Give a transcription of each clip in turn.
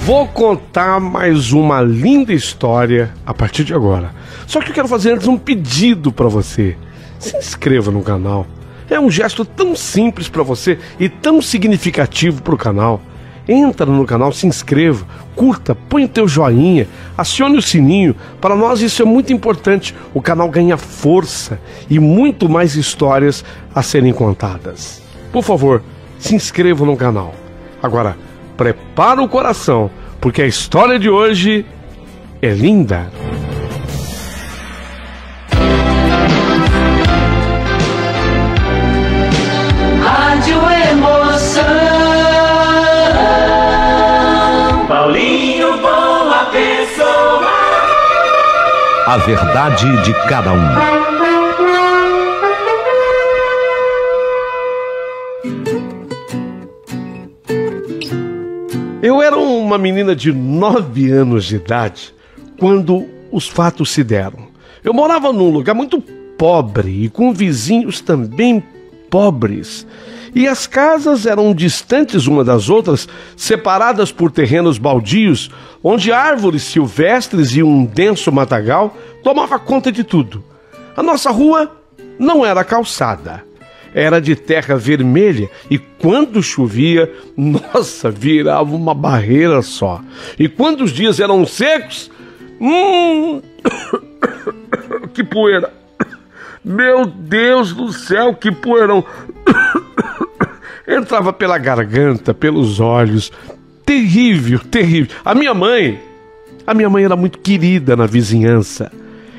Vou contar mais uma linda história a partir de agora. Só que eu quero fazer antes um pedido para você. Se inscreva no canal. É um gesto tão simples para você e tão significativo para o canal. Entra no canal, se inscreva, curta, põe o teu joinha, acione o sininho. Para nós isso é muito importante. O canal ganha força e muito mais histórias a serem contadas. Por favor, se inscreva no canal. Agora, prepara o coração, porque a história de hoje é linda. Rádio Emoção. Paulinho, boa pessoa. A verdade de cada um. Eu era uma menina de 9 anos de idade quando os fatos se deram. Eu morava num lugar muito pobre e com vizinhos também pobres. E as casas eram distantes uma das outras, separadas por terrenos baldios, onde árvores silvestres e um denso matagal tomava conta de tudo. A nossa rua não era calçada. Era de terra vermelha e quando chovia, nossa, virava uma barreira só. E quando os dias eram secos, que poeira! Meu Deus do céu, que poeirão! Entrava pela garganta, pelos olhos. Terrível, terrível. A minha mãe era muito querida na vizinhança.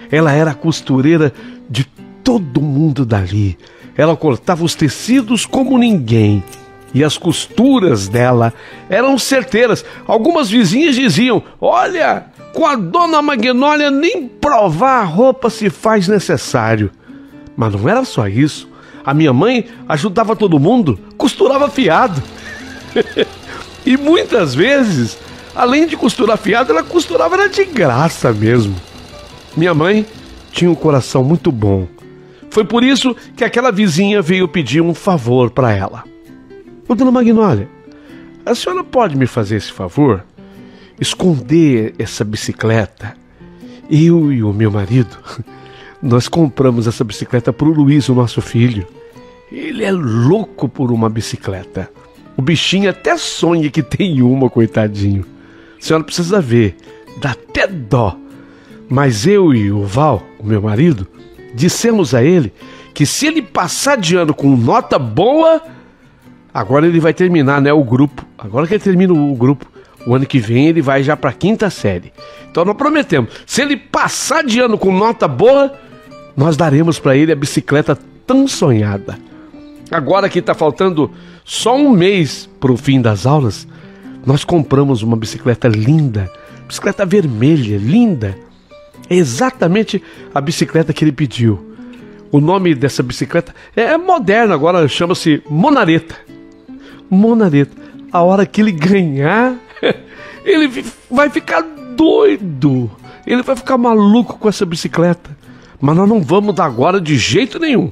Ela era a costureira de todo mundo dali. Ela cortava os tecidos como ninguém. E as costuras dela eram certeiras. Algumas vizinhas diziam: olha, com a dona Magnólia nem provar a roupa se faz necessário. Mas não era só isso. A minha mãe ajudava todo mundo, costurava fiado. E muitas vezes, além de costurar fiado, ela costurava era de graça mesmo. Minha mãe tinha um coração muito bom. Foi por isso que aquela vizinha veio pedir um favor para ela. Ô, dona Magnólia, a senhora pode me fazer esse favor? Esconder essa bicicleta. Eu e o meu marido, nós compramos essa bicicleta para o Luiz, o nosso filho. Ele é louco por uma bicicleta. O bichinho até sonha que tem uma, coitadinho. A senhora precisa ver, dá até dó. Mas eu e o Val, o meu marido, dissemos a ele que se ele passar de ano com nota boa, agora ele vai terminar, né, o grupo. Agora que ele termina o grupo, o ano que vem ele vai já para a 5ª série. Então nós prometemos, se ele passar de ano com nota boa, nós daremos para ele a bicicleta tão sonhada. Agora que está faltando só um mês para o fim das aulas, nós compramos uma bicicleta linda, bicicleta vermelha, linda. É exatamente a bicicleta que ele pediu. O nome dessa bicicleta é moderno agora, chama-se Monareta. Monareta. A hora que ele ganhar, ele vai ficar doido. Ele vai ficar maluco com essa bicicleta. Mas nós não vamos dar agora de jeito nenhum.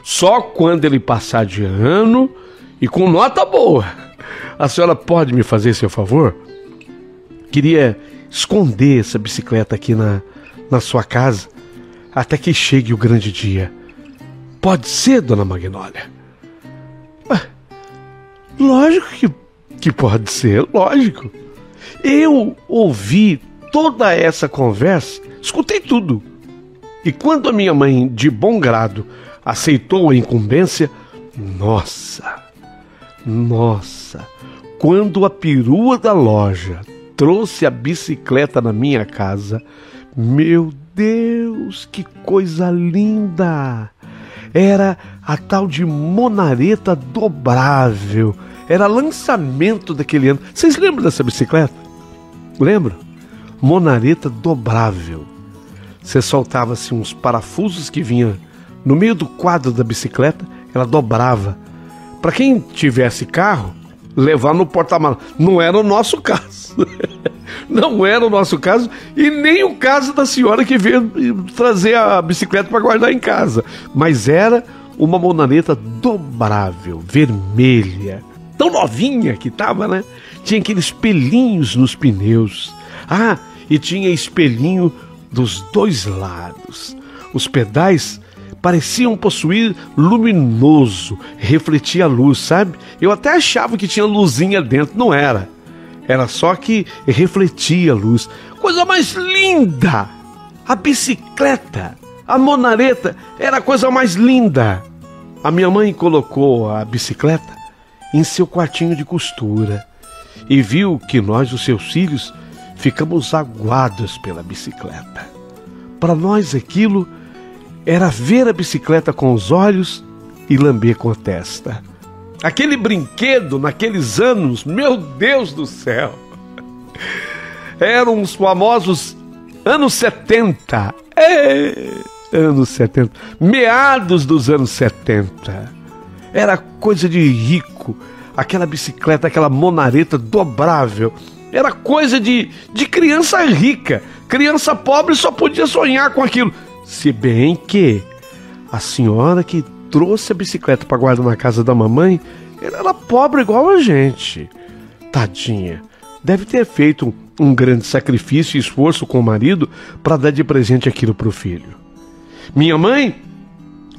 Só quando ele passar de ano e com nota boa. A senhora pode me fazer esse favor? Queria esconder essa bicicleta aqui na sua casa até que chegue o grande dia. Pode ser, dona Magnólia? Lógico que pode ser, lógico. Eu ouvi toda essa conversa, escutei tudo. E quando a minha mãe, de bom grado, aceitou a incumbência, nossa, quando a perua da loja trouxe a bicicleta na minha casa, meu Deus, que coisa linda! Era a tal de Monareta dobrável. Era lançamento daquele ano. Vocês lembram dessa bicicleta? Lembram? Monareta dobrável. Você soltava assim uns parafusos que vinham no meio do quadro da bicicleta, ela dobrava. Para quem tivesse carro, levar no porta-malas. Não era o nosso caso. Não era o nosso caso e nem o caso da senhora que veio trazer a bicicleta para guardar em casa. Mas era uma Monareta dobrável, vermelha. Tão novinha que tava, né? tinha aqueles espelhinhos nos pneus. Ah, e tinha espelhinho dos dois lados. Os pedais pareciam possuir luminoso, refletia a luz, sabe? Eu até achava que tinha luzinha dentro, não era. Era só que refletia a luz. Coisa mais linda! A bicicleta, a monareta, era a coisa mais linda. A minha mãe colocou a bicicleta em seu quartinho de costura e viu que nós, os seus filhos, ficamos aguados pela bicicleta. Para nós aquilo era ver a bicicleta com os olhos e lamber com a testa. Aquele brinquedo naqueles anos, meu Deus do céu, eram os famosos anos 70. Anos 70, meados dos anos 70. Era coisa de rico, aquela bicicleta, aquela monareta dobrável. Era coisa de criança rica. Criança pobre só podia sonhar com aquilo. Se bem que a senhora que trouxe a bicicleta para guardar na casa da mamãe, ela era pobre igual a gente. Tadinha, deve ter feito um grande sacrifício e esforço com o marido para dar de presente aquilo para o filho. Minha mãe,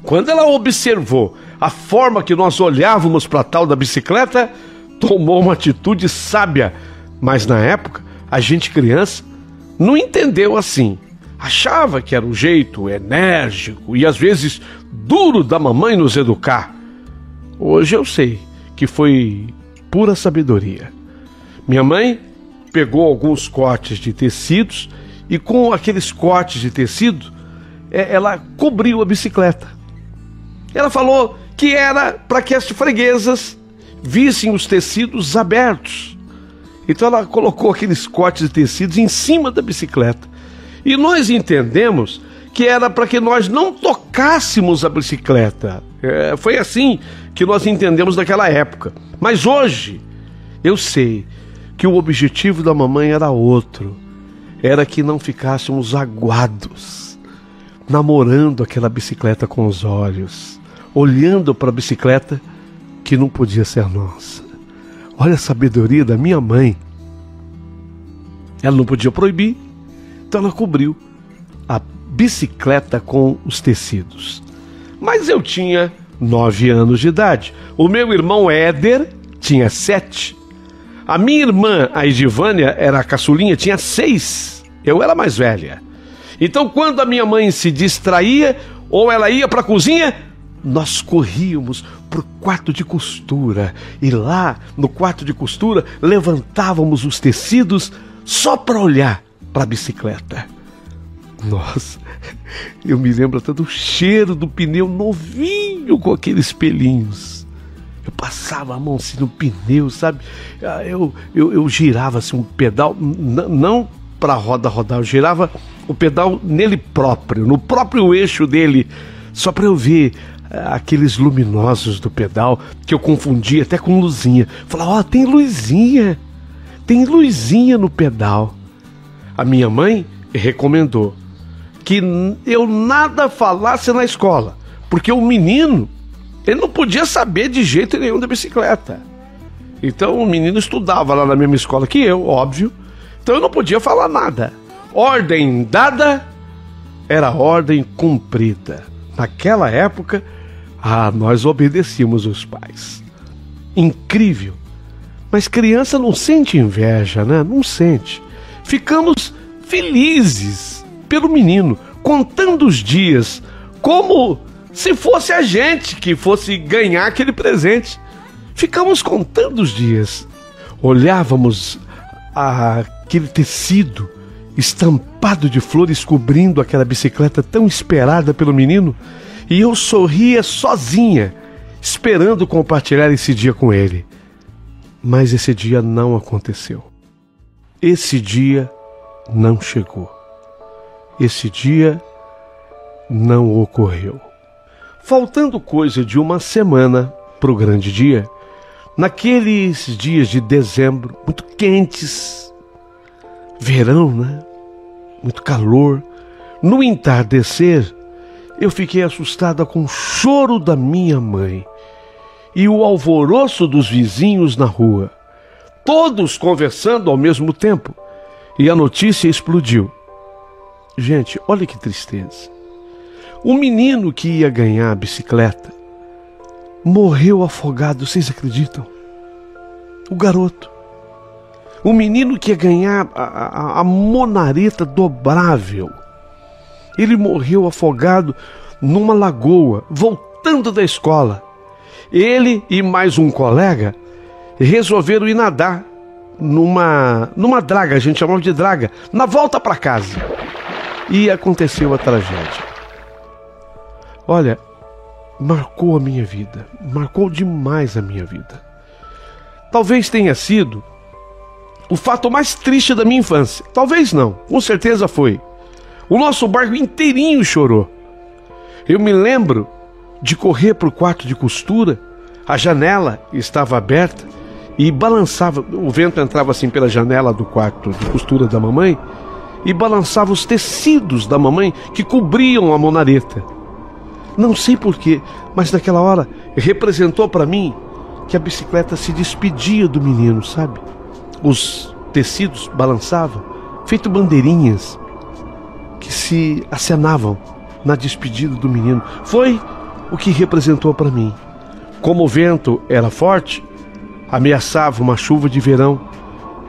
quando ela observou a forma que nós olhávamos para a tal da bicicleta, tomou uma atitude sábia. Mas na época, a gente criança não entendeu assim. Achava que era um jeito enérgico e às vezes duro da mamãe nos educar. Hoje eu sei que foi pura sabedoria. Minha mãe pegou alguns cortes de tecidos e com aqueles cortes de tecido, ela cobriu a bicicleta. Ela falou que era para que as freguesas vissem os tecidos abertos. Então ela colocou aqueles cortes de tecidos em cima da bicicleta. E nós entendemos que era para que nós não tocássemos a bicicleta. Foi assim que nós entendemos naquela época. Mas hoje eu sei que o objetivo da mamãe era outro. Era que não ficássemos aguados, namorando aquela bicicleta com os olhos, olhando para a bicicleta que não podia ser nossa. Olha a sabedoria da minha mãe. Ela não podia proibir, então ela cobriu a bicicleta com os tecidos. Mas eu tinha 9 anos de idade. O meu irmão Éder tinha 7. A minha irmã, a Edivânia, era a caçulinha, tinha 6. Eu era mais velha. Então, quando a minha mãe se distraía ou ela ia para a cozinha, nós corríamos para o quarto de costura. E lá, no quarto de costura, levantávamos os tecidos só para olhar para a bicicleta. Nossa, eu me lembro até do cheiro do pneu novinho com aqueles espelhinhos. Eu passava a mão assim no pneu, sabe? Eu girava assim um pedal, não para a roda rodar, eu girava o pedal nele próprio, no próprio eixo dele, só para eu ver aqueles luminosos do pedal, que eu confundia até com luzinha. Falava, ó, tem luzinha no pedal. A minha mãe recomendou que eu nada falasse na escola, porque o menino, ele não podia saber de jeito nenhum da bicicleta. Então o menino estudava lá na mesma escola que eu, óbvio, então eu não podia falar nada. Ordem dada era ordem cumprida. Naquela época, nós obedecíamos os pais. Incrível. Mas criança não sente inveja, né? Não sente. Ficamos felizes pelo menino, contando os dias, como se fosse a gente que fosse ganhar aquele presente. Ficamos contando os dias. Olhávamos aquele tecido estampado de flores cobrindo aquela bicicleta tão esperada pelo menino, e eu sorria sozinha, esperando compartilhar esse dia com ele. Mas esse dia não aconteceu. Esse dia não chegou. Esse dia não ocorreu. Faltando coisa de uma semana para o grande dia, naqueles dias de dezembro, muito quentes, verão, né? Muito calor, no entardecer, eu fiquei assustada com o choro da minha mãe e o alvoroço dos vizinhos na rua. todos conversando ao mesmo tempo, e a notícia explodiu. Gente, olha que tristeza. O menino que ia ganhar a bicicleta morreu afogado, vocês acreditam? O garoto. O menino que ia ganhar a monareta dobrável, ele morreu afogado numa lagoa, voltando da escola. Ele e mais um colega resolveram ir nadar numa draga, a gente chamava de draga, na volta para casa. E aconteceu a tragédia. Olha, marcou a minha vida, marcou demais a minha vida. Talvez tenha sido o fato mais triste da minha infância. Talvez não, com certeza foi. O nosso bairro inteirinho chorou. Eu me lembro de correr para o quarto de costura, a janela estava aberta e balançava, o vento entrava assim pela janela do quarto de costura da mamãe e balançava os tecidos da mamãe que cobriam a monareta. Não sei porquê, mas naquela hora representou para mim que a bicicleta se despedia do menino, sabe? Os tecidos balançavam, feito bandeirinhas que se acenavam na despedida do menino. Foi o que representou para mim. Como o vento era forte, ameaçava uma chuva de verão,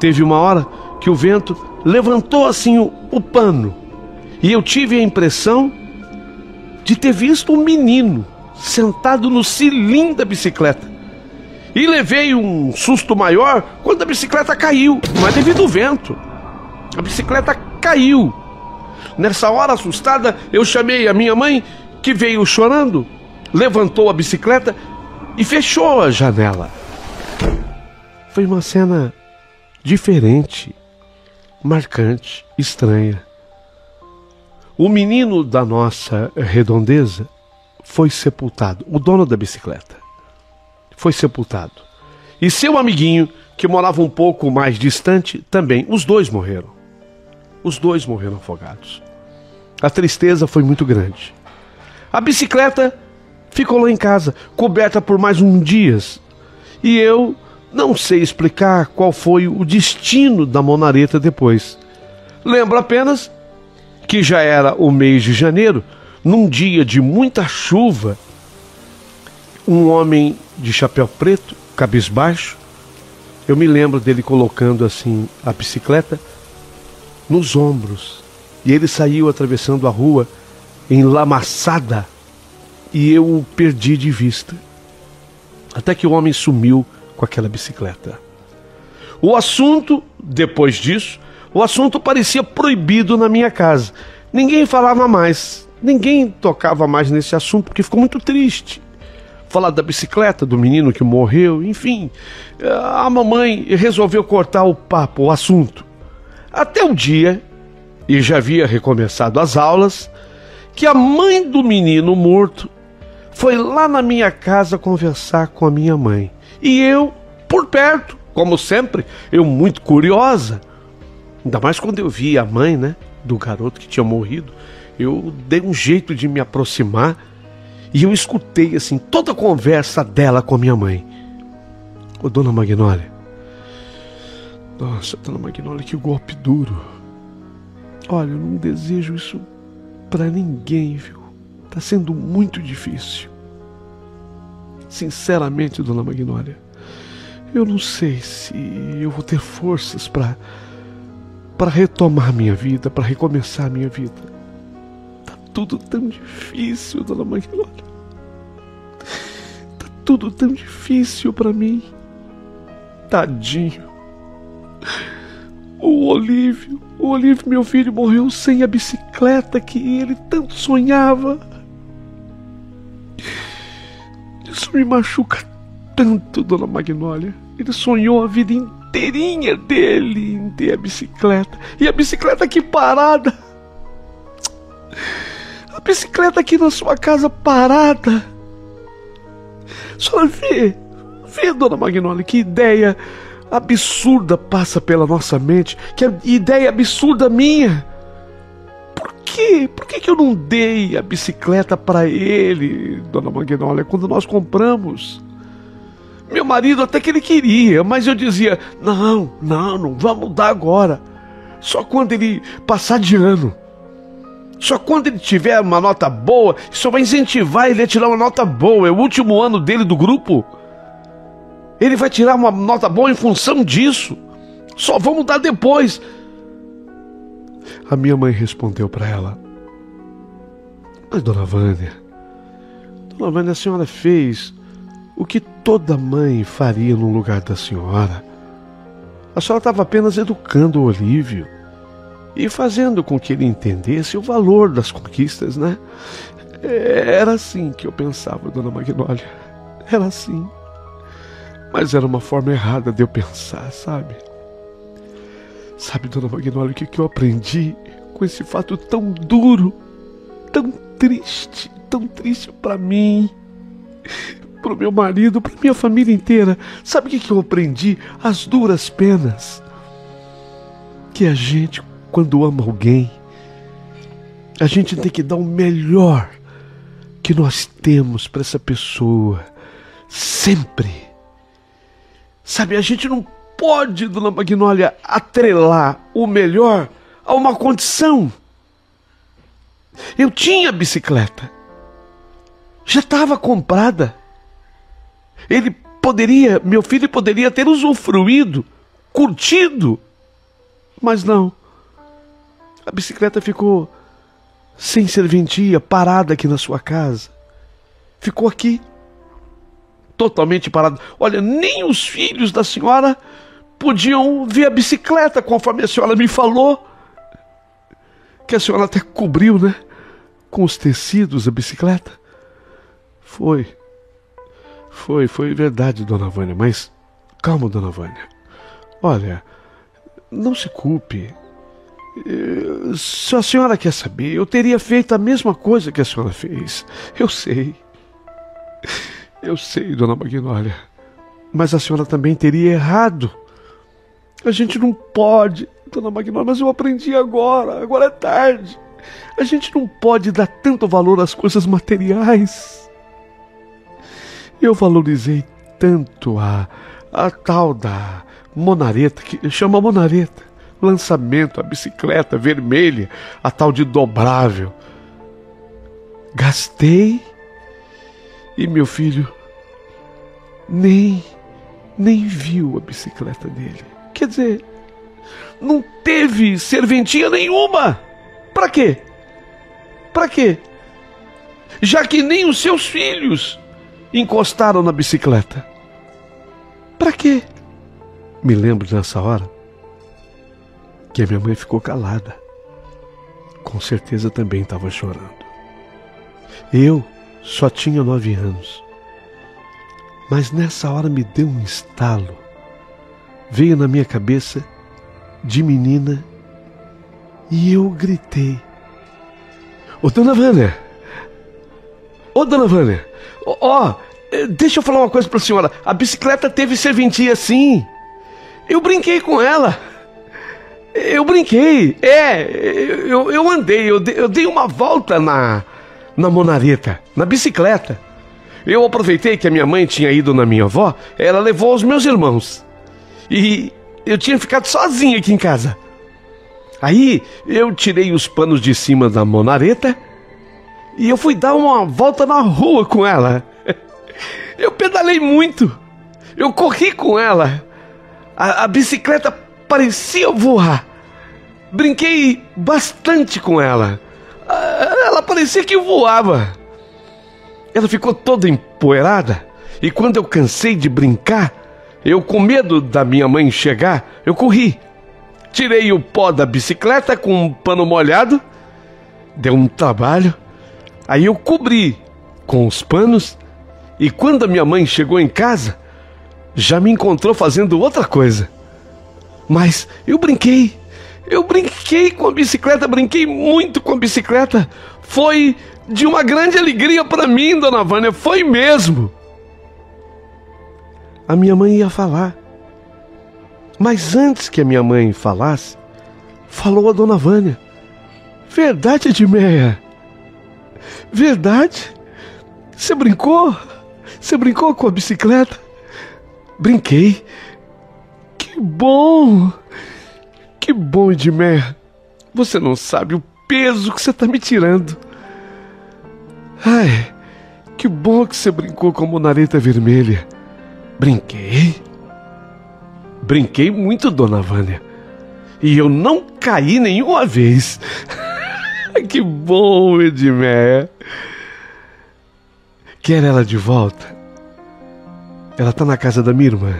teve uma hora que o vento levantou assim o pano e eu tive a impressão de ter visto um menino sentado no cilinho da bicicleta. E levei um susto maior quando a bicicleta caiu, mas devido ao vento. A bicicleta caiu. Nessa hora, assustada, eu chamei a minha mãe, que veio chorando, levantou a bicicleta e fechou a janela. Foi uma cena diferente, marcante, estranha. O menino da nossa redondeza foi sepultado, o dono da bicicleta foi sepultado. E seu amiguinho, que morava um pouco mais distante, também. Os dois morreram. Os dois morreram afogados. A tristeza foi muito grande. A bicicleta ficou lá em casa, coberta por mais uns dias. E eu não sei explicar qual foi o destino da monareta depois. Lembro apenas que já era o mês de janeiro, num dia de muita chuva, um homem de chapéu preto, cabisbaixo, eu me lembro dele colocando assim a bicicleta nos ombros, e ele saiu atravessando a rua enlamaçada, e eu o perdi de vista, até que o homem sumiu com aquela bicicleta. O assunto, depois disso, o assunto parecia proibido na minha casa. Ninguém falava mais, ninguém tocava mais nesse assunto, porque ficou muito triste. Falar da bicicleta, do menino que morreu, enfim. A mamãe resolveu cortar o papo, o assunto. Até o dia, e já havia recomeçado as aulas, que a mãe do menino morto foi lá na minha casa conversar com a minha mãe. E eu, por perto, como sempre, eu muito curiosa, ainda mais quando eu vi a mãe, né, do garoto que tinha morrido, eu dei um jeito de me aproximar e eu escutei assim toda a conversa dela com a minha mãe. Ô, dona Magnólia, nossa, dona Magnólia, que golpe duro. Olha, eu não desejo isso pra ninguém, viu? Tá sendo muito difícil. Sinceramente, dona Magnólia, eu não sei se eu vou ter forças para retomar minha vida, para recomeçar minha vida. Tá tudo tão difícil, dona Magnólia. Tá tudo tão difícil para mim. Tadinho. O Olívio, meu filho, morreu sem a bicicleta que ele tanto sonhava. Isso me machuca tanto, dona Magnólia. Ele sonhou a vida inteirinha dele em ter a bicicleta. E a bicicleta aqui parada. A bicicleta aqui na sua casa parada. Só vê, dona Magnólia, que ideia absurda passa pela nossa mente. Que ideia absurda minha. Por quê? Por que eu não dei a bicicleta para ele, dona Magnólia, quando nós compramos? Meu marido até que ele queria, mas eu dizia, não vamos dar agora. Só quando ele passar de ano. Só quando ele tiver uma nota boa, só vai incentivar ele a tirar uma nota boa. É o último ano dele do grupo. Ele vai tirar uma nota boa em função disso. Só vamos dar depois. A minha mãe respondeu para ela, mas Dona Vânia, a senhora fez o que toda mãe faria no lugar da senhora. A senhora estava apenas educando o Olívio e fazendo com que ele entendesse o valor das conquistas, né? Era assim que eu pensava, Dona Magnólia. Era assim. Mas era uma forma errada de eu pensar, sabe? Sabe, Dona Magnólia, o que eu aprendi com esse fato tão duro, tão triste para mim, pro meu marido, pra minha família inteira? Sabe o que eu aprendi? As duras penas. Que a gente, quando ama alguém, a gente tem que dar o melhor que nós temos para essa pessoa, sempre. Sabe, a gente não pode, Dona Magnólia, atrelar o melhor a uma condição. Eu tinha bicicleta, já estava comprada. Meu filho poderia ter usufruído, curtido, mas não. A bicicleta ficou sem serventia, parada aqui na sua casa. Ficou aqui, totalmente parada. Olha, nem os filhos da senhora podiam ver a bicicleta, conforme a senhora me falou. Que a senhora até cobriu, né? Com os tecidos a bicicleta. Foi verdade, Dona Vânia, mas calma, Dona Vânia. Olha, não se culpe. Se a senhora quer saber, eu teria feito a mesma coisa que a senhora fez. Eu sei, Dona Magnólia, mas a senhora também teria errado. A gente não pode, Dona Magnólia, mas eu aprendi agora é tarde. A gente não pode dar tanto valor às coisas materiais. Eu valorizei tanto a tal da monareta, que chama monareta, lançamento, a bicicleta vermelha, a tal de dobrável. Gastei e meu filho nem viu a bicicleta dele. Quer dizer, não teve serventia nenhuma. Para quê? Para quê? Já que nem os seus filhos encostaram na bicicleta. Para quê? Me lembro nessa hora que a minha mãe ficou calada. Com certeza também estava chorando. Eu só tinha 9 anos. Mas nessa hora me deu um estalo. Veio na minha cabeça de menina e eu gritei: Ô Dona Vânia! Ô Dona Vânia! Deixa eu falar uma coisa pra senhora. A bicicleta teve serventia, sim. Eu brinquei com ela. Eu brinquei. Eu andei. Eu dei uma volta na monareta, na bicicleta. Eu aproveitei que a minha mãe tinha ido na minha avó. Ela levou os meus irmãos. E eu tinha ficado sozinho aqui em casa. Aí eu tirei os panos de cima da monareta e eu fui dar uma volta na rua com ela. Eu pedalei muito. Eu corri com ela. A bicicleta parecia voar. Brinquei bastante com ela. Ela parecia que voava. Ela ficou toda empoeirada. E quando eu cansei de brincar, eu, com medo da minha mãe chegar, eu corri. Tirei o pó da bicicleta com um pano molhado. Deu um trabalho. Aí eu cobri com os panos. E quando a minha mãe chegou em casa, já me encontrou fazendo outra coisa. Mas eu brinquei com a bicicleta, brinquei muito com a bicicleta. Foi de uma grande alegria para mim, Dona Vânia, foi mesmo. A minha mãe ia falar. Mas antes que a minha mãe falasse, falou a Dona Vânia: Verdade, Edmeia? Verdade? Você brincou? Você brincou com a bicicleta? Brinquei. Que bom! Que bom, Edmé. Você não sabe o peso que você está me tirando. Ai, que bom que você brincou com a monareta vermelha. Brinquei? Brinquei muito, dona Vânia. E eu não caí nenhuma vez. Que bom, Edmé. Quer ela de volta? Ela tá na casa da minha irmã.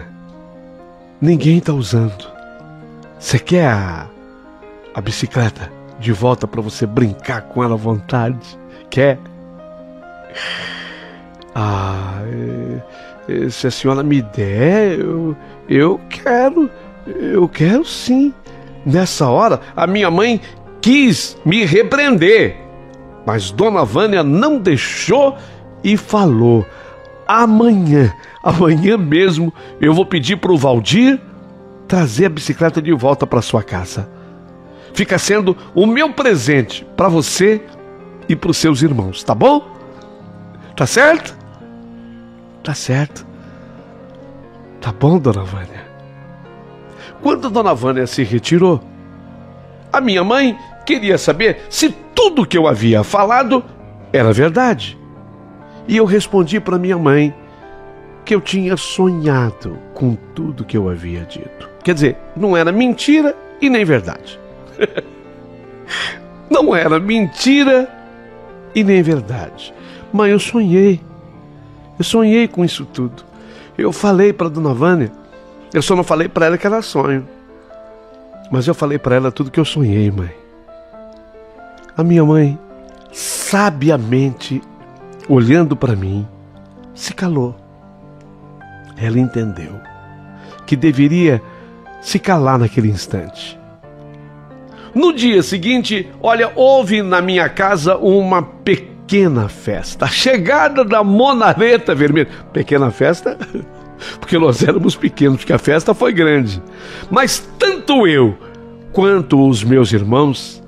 Ninguém tá usando. Você quer a bicicleta de volta para você brincar com ela à vontade? Quer? Se a senhora me der, eu quero sim. Nessa hora, a minha mãe quis me repreender, mas dona Vânia não deixou e falou: amanhã mesmo, eu vou pedir para o Valdir trazer a bicicleta de volta para sua casa. Fica sendo o meu presente para você e para os seus irmãos, tá bom? Tá certo? Tá certo. Tá bom, dona Vânia. Quando a dona Vânia se retirou, a minha mãe queria saber se tudo que eu havia falado era verdade. E eu respondi para minha mãe que eu tinha sonhado com tudo que eu havia dito. Quer dizer, não era mentira e nem verdade. Não era mentira e nem verdade. Mas eu sonhei. Eu sonhei com isso tudo. Eu falei para dona Vânia. Eu só não falei para ela que era sonho. Mas eu falei para ela tudo que eu sonhei, mãe. A minha mãe, sabiamente, olhando para mim, se calou. Ela entendeu que deveria se calar naquele instante. No dia seguinte, olha, houve na minha casa uma pequena festa. A chegada da monareta vermelha. Pequena festa? Porque nós éramos pequenos, porque a festa foi grande. Mas tanto eu quanto os meus irmãos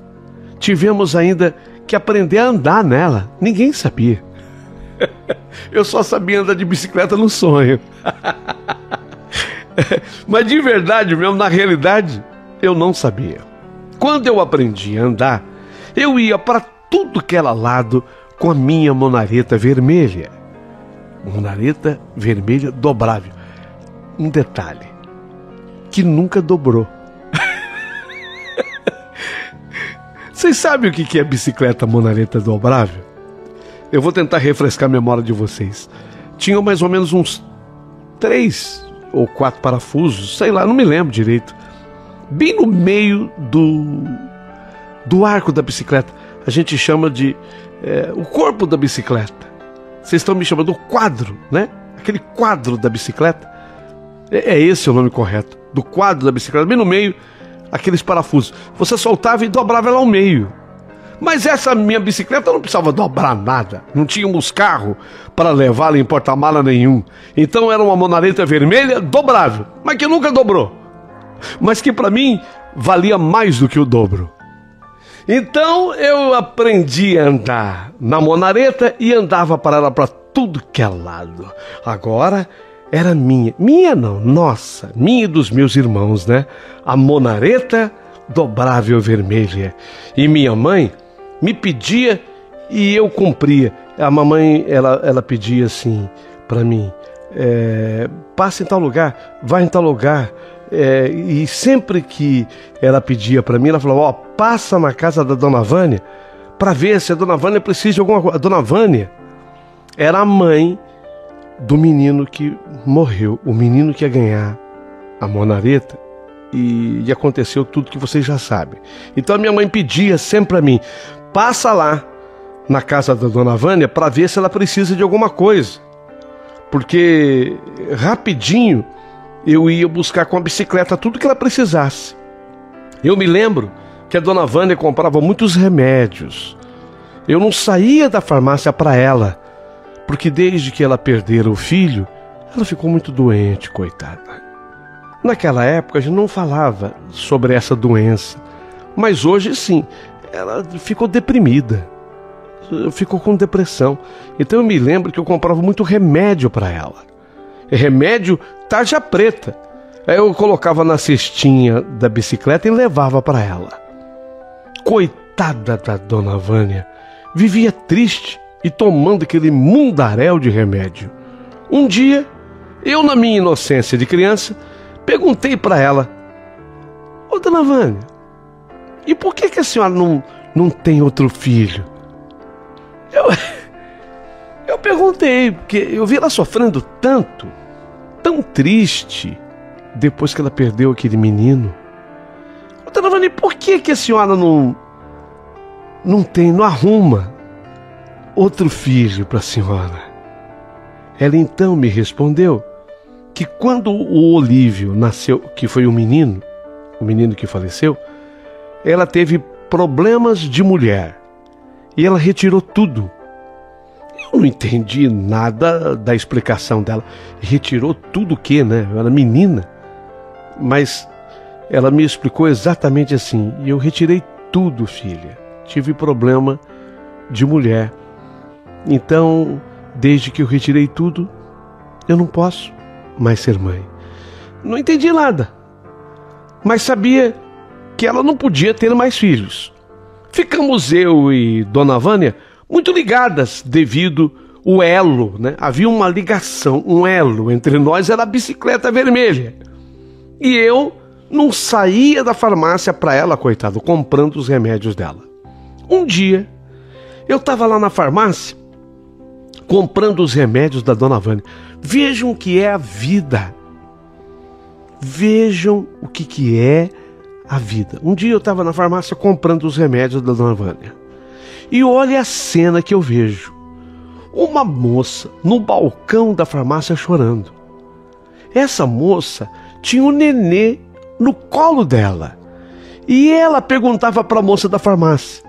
tivemos ainda que aprender a andar nela. Ninguém sabia. Eu só sabia andar de bicicleta no sonho. Mas de verdade mesmo, na realidade, eu não sabia. Quando eu aprendi a andar, eu ia para tudo que era lado com a minha monareta vermelha. Monareta vermelha dobrável. Um detalhe, que nunca dobrou. Vocês sabem o que é bicicleta monareta dobrável? Eu vou tentar refrescar a memória de vocês. Tinham mais ou menos uns 3 ou 4 parafusos, sei lá, não me lembro direito. Bem no meio do arco da bicicleta. A gente chama de o corpo da bicicleta. Vocês estão me chamando do quadro, né? Aquele quadro da bicicleta. É esse o nome correto. Do quadro da bicicleta, bem no meio, aqueles parafusos. Você soltava e dobrava ela ao meio. Mas essa minha bicicleta não precisava dobrar nada. Não tínhamos carro para levá-la em porta-mala nenhum. Então era uma monareta vermelha dobrável, mas que nunca dobrou. Mas que para mim valia mais do que o dobro. Então eu aprendi a andar na monareta e andava para ela para tudo que é lado. Agora era minha. Minha não, nossa. Minha e dos meus irmãos, né? A monareta dobrável vermelha. E minha mãe me pedia e eu cumpria. A mamãe, ela pedia assim para mim: passa em tal lugar, vai em tal lugar. E sempre que ela pedia para mim, ela falava: passa na casa da dona Vânia para ver se a dona Vânia precisa de alguma coisa. A dona Vânia era a mãe do menino que morreu, o menino que ia ganhar a monareta, e aconteceu tudo que vocês já sabem. Então a minha mãe pedia sempre para mim: passa lá na casa da dona Vânia para ver se ela precisa de alguma coisa, porque rapidinho eu ia buscar com a bicicleta tudo que ela precisasse. Eu me lembro que a dona Vânia comprava muitos remédios. Eu não saía da farmácia para ela, porque desde que ela perdera o filho, ela ficou muito doente, coitada. Naquela época a gente não falava sobre essa doença, mas hoje sim, ela ficou deprimida, ficou com depressão. Então eu me lembro que eu comprava muito remédio para ela. remédio tarja preta. Aí eu colocava na cestinha da bicicleta e levava para ela. Coitada da dona Vânia, vivia triste e tomando aquele mundaréu de remédio. Um dia, eu, na minha inocência de criança, perguntei para ela: ô dona Vânia, e por que a senhora não tem outro filho? Eu perguntei, porque eu vi ela sofrendo tanto, tão triste, depois que ela perdeu aquele menino. Ô dona Vânia, por que a senhora não arruma outro filho para a senhora? Ela então me respondeu que quando o Olívio nasceu, que foi o menino que faleceu, ela teve problemas de mulher e ela retirou tudo. Eu não entendi nada da explicação dela. Retirou tudo o quê, né? Eu era menina. Mas ela me explicou exatamente assim: e eu retirei tudo, filha. Tive problema de mulher. Então, desde que eu retirei tudo, eu não posso mais ser mãe. Não entendi nada, mas sabia que ela não podia ter mais filhos. Ficamos eu e dona Vânia muito ligadas devido ao elo, né? Havia uma ligação, um elo entre nós, era a bicicleta vermelha. E eu não saía da farmácia para ela, coitado, comprando os remédios dela. Um dia, eu estava lá na farmácia, comprando os remédios da dona Vânia. Vejam o que é a vida. Vejam o que é a vida. Um dia eu estava na farmácia comprando os remédios da dona Vânia. E olha a cena que eu vejo. Uma moça no balcão da farmácia chorando. Essa moça tinha um nenê no colo dela. E ela perguntava para a moça da farmácia: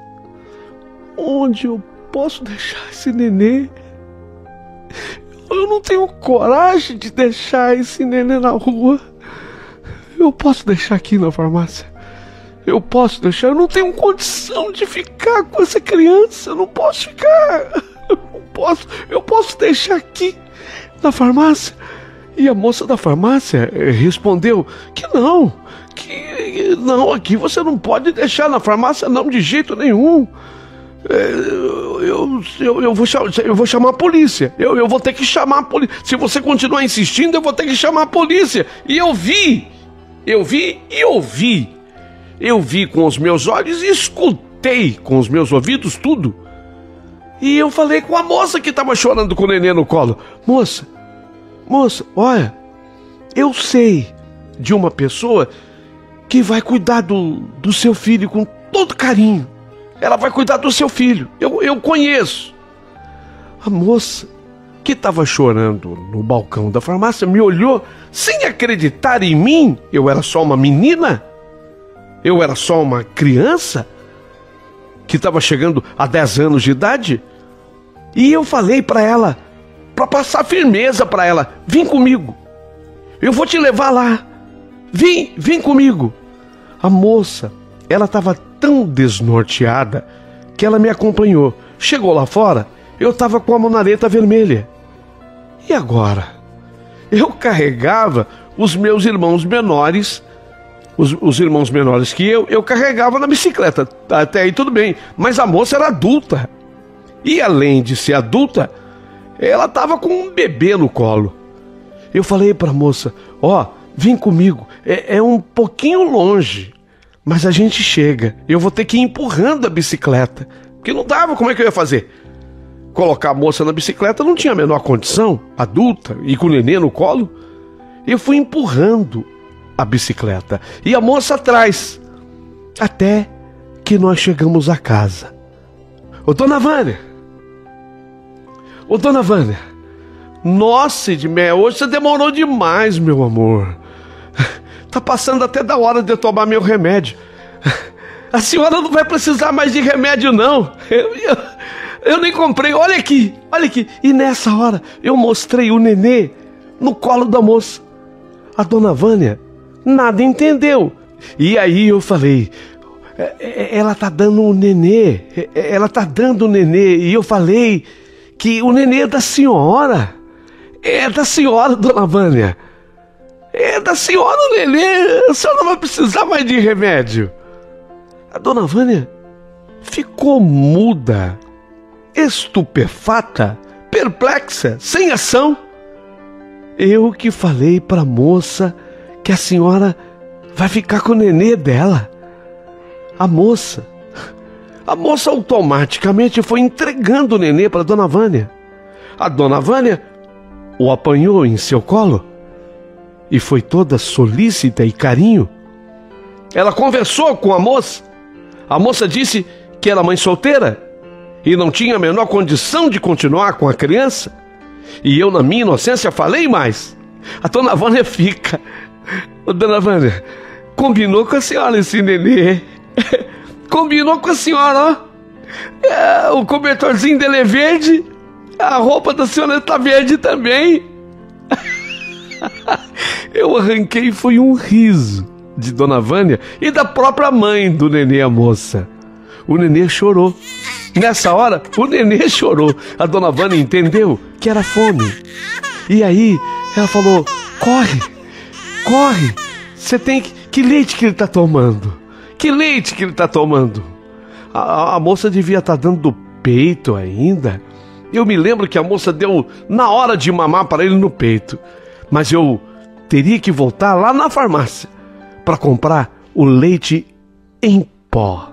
onde eu posso deixar esse nenê? Eu não tenho coragem de deixar esse nenê na rua. Eu posso deixar aqui na farmácia? Eu posso deixar? Eu não tenho condição de ficar com essa criança. Eu não posso ficar. Eu posso deixar aqui na farmácia? E a moça da farmácia respondeu que não, aqui você não pode deixar na farmácia, não, de jeito nenhum. Eu vou chamar a polícia. Eu vou ter que chamar a polícia. Se você continuar insistindo, eu vou ter que chamar a polícia. E eu vi com os meus olhos e escutei com os meus ouvidos tudo. E eu falei com a moça que estava chorando com o nenê no colo: moça, olha, eu sei de uma pessoa que vai cuidar do seu filho com todo carinho. Ela vai cuidar do seu filho. Eu conheço. A moça que estava chorando no balcão da farmácia me olhou sem acreditar em mim. Eu era só uma menina? Eu era só uma criança que estava chegando a 10 anos de idade? E eu falei para ela, para passar firmeza para ela: vem comigo, eu vou te levar lá, vem comigo. A moça, ela estava tão desnorteada que ela me acompanhou. Chegou lá fora, eu estava com a manareta vermelha. E agora? Eu carregava os meus irmãos menores, os irmãos menores que eu carregava na bicicleta. Até aí tudo bem, mas a moça era adulta. E além de ser adulta, ela estava com um bebê no colo. Eu falei para a moça: vem comigo, é um pouquinho longe, mas a gente chega. Eu vou ter que ir empurrando a bicicleta, porque não dava. Como é que eu ia fazer? Colocar a moça na bicicleta não tinha a menor condição, adulta, e com o nenê no colo. Eu fui empurrando a bicicleta e a moça atrás, até que nós chegamos a casa. Ô dona Vânia, nossa, Edmé, hoje você demorou demais, meu amor. Tá passando até da hora de eu tomar meu remédio. A senhora não vai precisar mais de remédio, não. Eu nem comprei. Olha aqui. E nessa hora eu mostrei o nenê no colo da moça. A dona Vânia nada entendeu. E aí eu falei: ela tá dando um nenê. Ela tá dando um nenê. E eu falei que o nenê é da senhora. É da senhora, dona Vânia. É da senhora o nenê. A senhora não vai precisar mais de remédio. A dona Vânia ficou muda, estupefata, perplexa, sem ação. Eu que falei para a moça que a senhora vai ficar com o nenê dela. A moça automaticamente foi entregando o nenê para a dona Vânia. A dona Vânia o apanhou em seu colo e foi toda solícita e carinho. Ela conversou com a moça. A moça disse que era mãe solteira e não tinha a menor condição de continuar com a criança. E eu, na minha inocência, falei mais. A dona Vânia fica. Ô, dona Vânia, combinou com a senhora esse nenê. Combinou com a senhora, ó. O cobertorzinho dele é verde. A roupa da senhora está verde também. Eu arranquei, foi um riso de dona Vânia e da própria mãe do nenê, a moça. O nenê chorou. Nessa hora, o nenê chorou. A dona Vânia entendeu que era fome. E aí, ela falou, corre, você tem que leite que ele está tomando? Que leite que ele está tomando? A moça devia estar dando do peito ainda. Eu me lembro que a moça deu na hora de mamar para ele no peito. Mas eu teria que voltar lá na farmácia para comprar o leite em pó.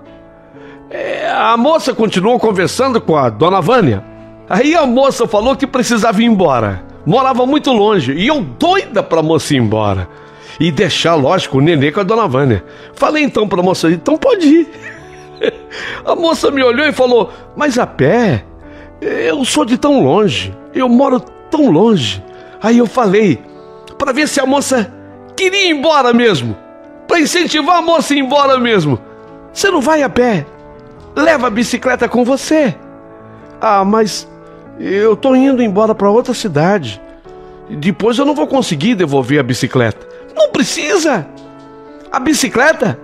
A moça continuou conversando com a dona Vânia. Aí a moça falou que precisava ir embora. Morava muito longe e eu doida para a moça ir embora. E deixar, lógico, o nenê com a dona Vânia. Falei então para a moça, então pode ir. A moça me olhou e falou, mas a pé? Eu sou de tão longe, eu moro tão longe. Aí eu falei, para ver se a moça queria ir embora mesmo, para incentivar a moça a ir embora mesmo. Você não vai a pé? Leva a bicicleta com você. Ah, mas eu tô indo embora para outra cidade. Depois eu não vou conseguir devolver a bicicleta. Não precisa. A bicicleta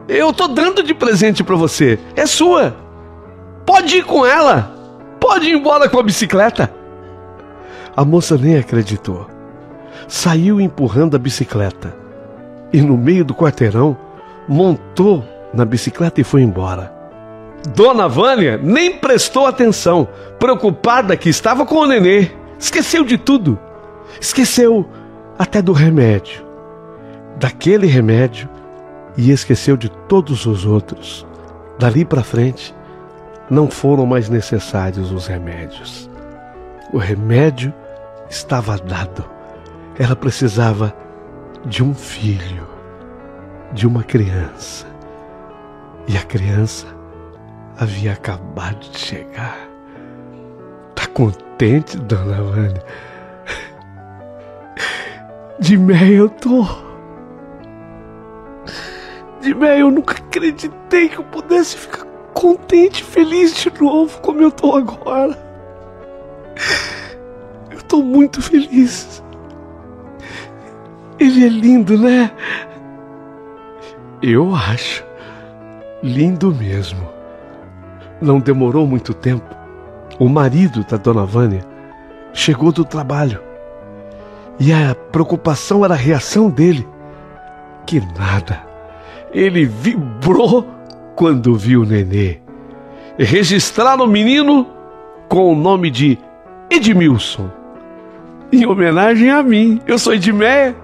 eu tô dando de presente para você. É sua. Pode ir com ela. Pode ir embora com a bicicleta. A moça nem acreditou. Saiu empurrando a bicicleta. E no meio do quarteirão, montou na bicicleta e foi embora. Dona Vânia nem prestou atenção, preocupada que estava com o nenê. Esqueceu de tudo. Esqueceu até do remédio. Daquele remédio. E esqueceu de todos os outros. Dali para frente, não foram mais necessários os remédios. O remédio estava dado. Ela precisava de um filho, de uma criança. E a criança havia acabado de chegar. Tá contente, dona Vânia? De meia eu tô. De meia eu nunca acreditei que eu pudesse ficar contente, feliz de novo como eu tô agora. Eu tô muito feliz. Ele é lindo, né? Eu acho. Lindo mesmo. Não demorou muito tempo. O marido da dona Vânia chegou do trabalho. E a preocupação era a reação dele. Que nada. Ele vibrou quando viu o nenê. Registraram o menino com o nome de Edmilson. Em homenagem a mim. Eu sou Edmeia.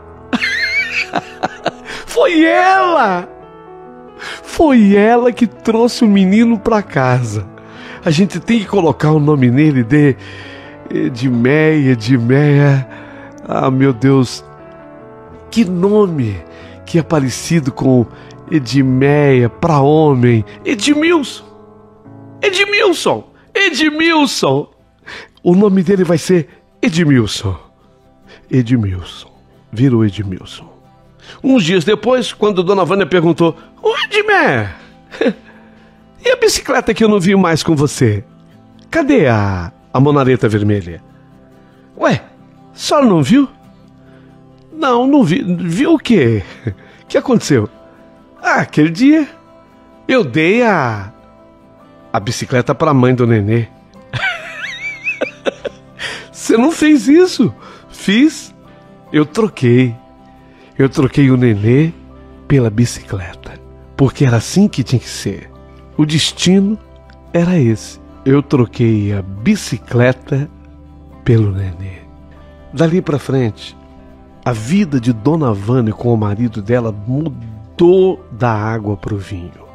Foi ela! Foi ela que trouxe o menino para casa. A gente tem que colocar o nome nele de Edmeia. Ah, meu Deus. Que nome que é parecido com Edmeia para homem. Edmilson. O nome dele vai ser Edmilson. Virou Edmilson. Uns dias depois, quando Dona Vânia perguntou, ô Edmeia, e a bicicleta que eu não vi mais com você? Cadê a monareta vermelha? Ué, a senhora não viu? Não vi. Viu o quê? O que aconteceu? Ah, aquele dia eu dei a bicicleta para a mãe do nenê. Você não fez isso? Fiz. Eu troquei o nenê pela bicicleta, porque era assim que tinha que ser. O destino era esse. Eu troquei a bicicleta pelo nenê. Dali para frente, a vida de Dona Vânia com o marido dela mudou da água para o vinho.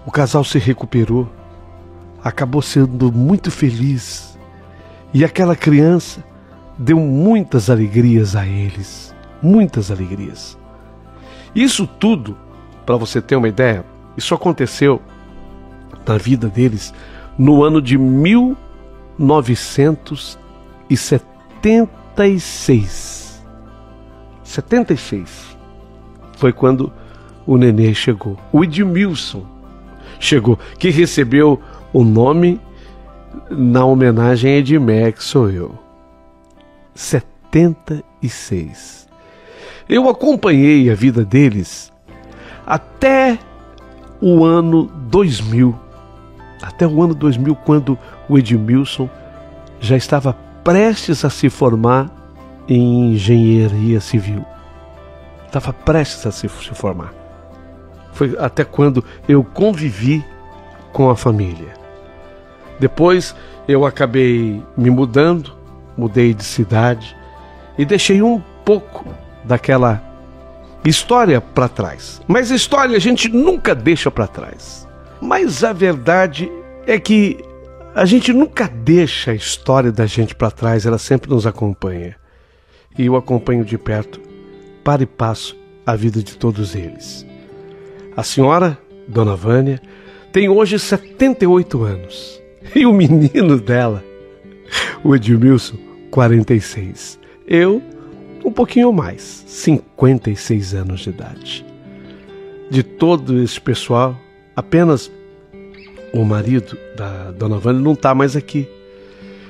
O casal se recuperou, acabou sendo muito feliz, e aquela criança deu muitas alegrias a eles, muitas alegrias. Isso tudo, para você ter uma ideia, isso aconteceu na vida deles no ano de 1976. 76 foi quando o nenê chegou. O Edmilson chegou, que recebeu o nome na homenagem a Edmé, que sou eu. 76. Eu acompanhei a vida deles até o ano 2000. Até o ano 2000, quando o Edmilson já estava prestes a se formar em engenharia civil. Estava prestes a se formar. Foi até quando eu convivi com a família. Depois eu acabei me mudei de cidade e deixei um pouco daquela história para trás. Mas história a gente nunca deixa para trás. Mas a verdade é que a gente nunca deixa a história da gente para trás, ela sempre nos acompanha. E eu acompanho de perto, para e passo, a vida de todos eles. A senhora, Dona Vânia, tem hoje 78 anos. E o menino dela, o Edmilson, 46. Eu, um pouquinho mais, 56 anos de idade. De todo esse pessoal, apenas o marido da Dona Vânia não está mais aqui.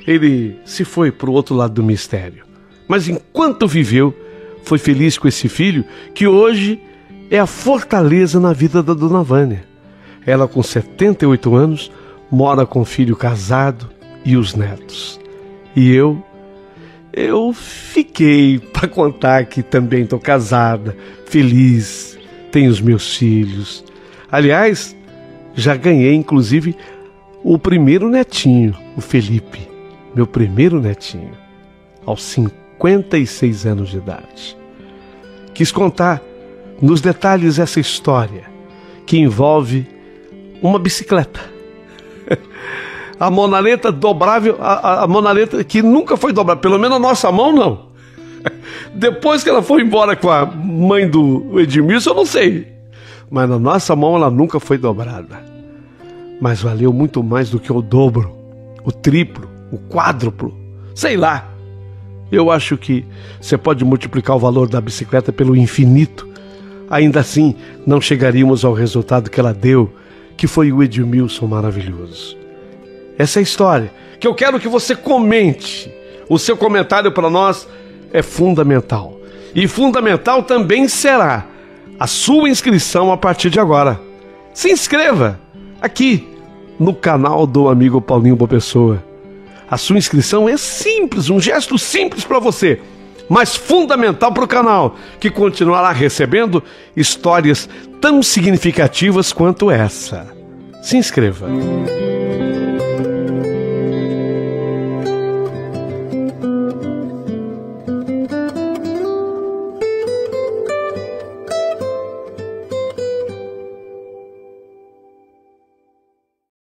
Ele se foi para o outro lado do mistério. Mas enquanto viveu, foi feliz com esse filho, que hoje é a fortaleza na vida da Dona Vânia. Ela, com 78 anos, mora com o filho casado e os netos. E eu fiquei para contar que também estou casada, feliz, tenho os meus filhos. Aliás, já ganhei, inclusive, o primeiro netinho, o Felipe, meu primeiro netinho, aos 56 anos de idade. Quis contar nos detalhes essa história que envolve uma bicicleta. A monaleta dobrável, a monaleta que nunca foi dobrada, pelo menos a nossa mão não. Depois que ela foi embora com a mãe do Edmilson, eu não sei. Mas na nossa mão ela nunca foi dobrada. Mas valeu muito mais do que o dobro, o triplo, o quádruplo, sei lá. Eu acho que você pode multiplicar o valor da bicicleta pelo infinito. Ainda assim, não chegaríamos ao resultado que ela deu, que foi o Edmilson maravilhoso. Essa é a história que eu quero que você comente. O seu comentário para nós é fundamental. E fundamental também será a sua inscrição a partir de agora. Se inscreva aqui no canal do amigo Paulinho Boa Pessoa. A sua inscrição é simples, um gesto simples para você, mas fundamental para o canal, que continuará recebendo histórias tão significativas quanto essa. Se inscreva.